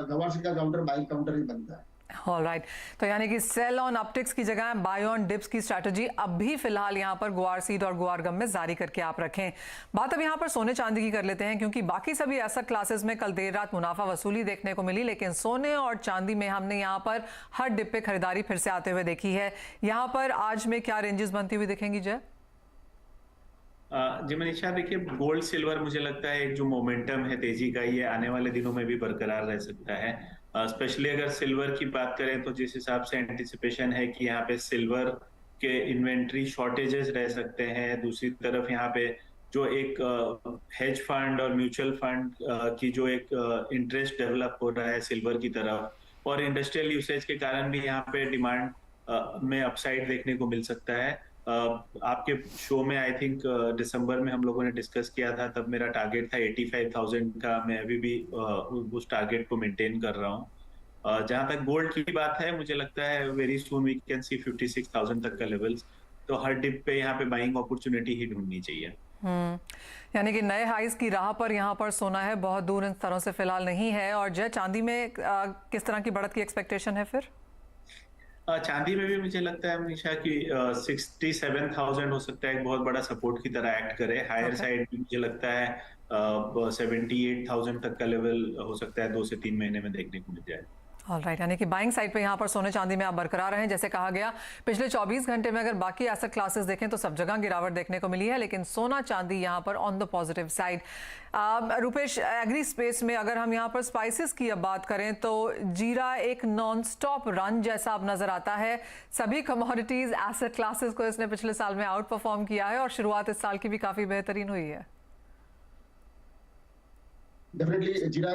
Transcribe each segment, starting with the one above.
गवार का counter buying counter ही बनता है। ऑलराइट, तो यानी कि सेल ऑन अपटिक्स की जगह बाय ऑन डिप्स की स्ट्रैटेजी अब भी फिलहाल यहां पर गुआर सीड और गुआर गम में जारी करके आप रखें। बात अब यहां पर सोने चांदी की कर लेते हैं, क्योंकि बाकी सभी एसेट क्लासेस में कल देर रात मुनाफा वसूली देखने को मिली, लेकिन सोने और चांदी में हमने यहां पर हर डिप पे खरीदारी फिर से आते हुए देखी है। यहां पर आज में क्या रेंजेस बनती हुई दिखेंगी जय? जी मनीषा, देखिए गोल्ड सिल्वर मुझे लगता है एक जो मोमेंटम है तेजी का, ये आने वाले दिनों में भी बरकरार रह सकता है। स्पेशली अगर सिल्वर की बात करें तो जिस हिसाब से एंटिसिपेशन है कि यहाँ पे सिल्वर के इन्वेंट्री शॉर्टेजेस रह सकते हैं, दूसरी तरफ यहाँ पे जो एक हेज फंड और म्यूचुअल फंड की जो एक इंटरेस्ट डेवलप हो रहा है सिल्वर की तरफ, और इंडस्ट्रियल यूसेज के कारण भी यहाँ पे डिमांड में अपसाइड देखने को मिल सकता है। आपके शो में आई थिंक दिसंबर में हम लोगों ने डिस्कस किया था, तब मेरा टारगेट था 85,000 का। मैं अभी भी उस टारगेट को मेंटेन कर रहा हूँ। जहां तक गोल्ड की बात है, मुझे लगता है very soon we can see 56,000 तक का लेवल्स, तो हर डिप पे यहाँ पे बाइंग अपॉर्चुनिटी ही ढूंढनी चाहिए। यानी कि नए हाइज की राह पर यहाँ पर सोना है, बहुत दूर इन स्तरों से फिलहाल नहीं है। और जय, चांदी में किस तरह की बढ़त की एक्सपेक्टेशन है फिर? चांदी में भी मुझे लगता है मनीषा कि 67,000 हो सकता है एक बहुत बड़ा सपोर्ट की तरह एक्ट करे। हायर साइड भी मुझे लगता है 78,000 तक का लेवल हो सकता है 2 से 3 महीने में देखने को मिल जाए। ऑलराइट, यानी कि बाइंग साइड पे यहाँ पर सोने चांदी में आप बरकरार हैं। जैसे कहा गया, पिछले 24 घंटे में अगर बाकी एसेट क्लासेस देखें तो सब जगह गिरावट देखने को मिली है, लेकिन सोना चांदी यहाँ पर on the positive side. Rupesh, agri space में अगर हम यहाँ पर स्पाइसेस की अब बात करें तो जीरा एक नॉन स्टॉप रन जैसा अब नजर आता है। सभी कमोडिटीज एसेट क्लासेस को इसने पिछले साल में आउट परफॉर्म किया है और शुरुआत इस साल की भी काफी बेहतरीन हुई है। डेफिनेटली जीरा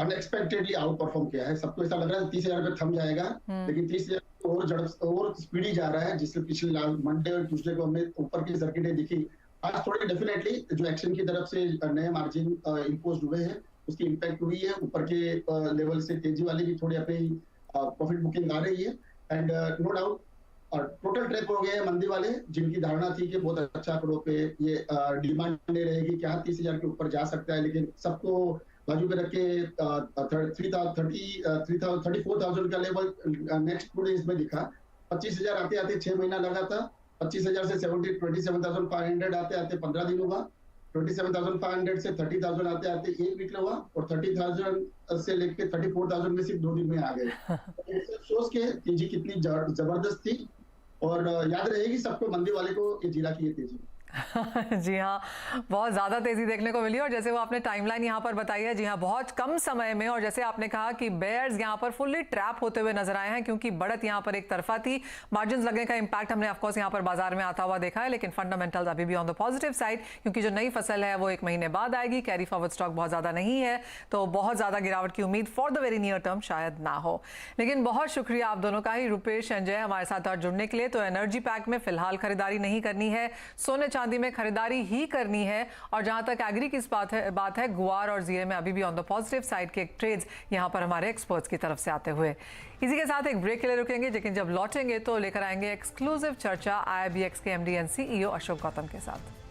अनएक्सपेक्टेडली आउट परफॉर्म किया है। सबको ऐसा लग रहा है 30,000 पे थम जाएगा, लेकिन 30,000 और झड़प और स्पीडी जा रहा है, जिससे पिछले मंडे और ट्यूसडे को हमें ऊपर की सर्किटें दिखी। आज थोड़ी डेफिनेटली जो एक्शन की तरफ से नए मार्जिन इंपोज हुए हैं उसकी इंपैक्ट हुई है। ऊपर के लेवल से तेजी वाली भी थोड़ी अपनी प्रॉफिट बुकिंग आ रही है। And no doubt total trap हो गए मंदी वाले, जिनकी धारणा थी कि बहुत अच्छा करो पे ये डिमांड नहीं रहेगी, क्या 30,000 के ऊपर जा सकता है, लेकिन सबको बाजू पे रख के 34,000 का लेवल नेक्स्ट 2 डेज में दिखा। 25,000 आते आते 6 महीना लगा था। 25,000 से 27,500 आते आते 15 दिन हुआ। 27,500 से 30,000 आते आते 1 वीक हुआ, और 30,000 से लेके 34,000 में सिर्फ 2 दिन में आ गए। सोच के तेजी कितनी जबरदस्त थी, और याद रहेगी सबको मंदी वाले को ये जीरा की ये तेजी। जी हाँ, बहुत ज़्यादा तेज़ी देखने को मिली, और जैसे वो आपने टाइमलाइन यहाँ पर बताई है, जी हाँ, बहुत कम समय में, और जैसे आपने कहा कि बेयर्स यहाँ पर फुल्ली ट्रैप होते हुए नजर आए हैं, क्योंकि बढ़त यहाँ पर एक तरफा थी। मार्जिन लगने का इंपैक्ट हमने ऑफकोर्स यहाँ पर बाजार में आता हुआ देखा है, लेकिन फंडामेंटल्स अभी भी ऑन द पॉजिटिव साइड, क्योंकि जो नई फसल है वो 1 महीने बाद आएगी। कैरी फॉरवर्ड स्टॉक बहुत ज़्यादा नहीं है, तो बहुत ज़्यादा गिरावट की उम्मीद for the very near term शायद ना हो। लेकिन बहुत शुक्रिया आप दोनों का ही, रुपेश संजय, हमारे साथ और जुड़ने के लिए। तो एनर्जी पैक में फिलहाल खरीदारी नहीं करनी है, सोने चांदी में खरीदारी ही करनी है। और जहां तक एग्री की बात है, गुआर और जीरे में अभी भी ऑन द पॉजिटिव साइड के ट्रेड्स यहां पर हमारे एक्सपर्ट्स की तरफ से आते हुए। इसी के साथ एक ब्रेक के लिए रुकेंगे, लेकिन जब लौटेंगे तो लेकर आएंगे एक्सक्लूसिव चर्चा IIBX के MD and CEO Ashok Gautam के साथ।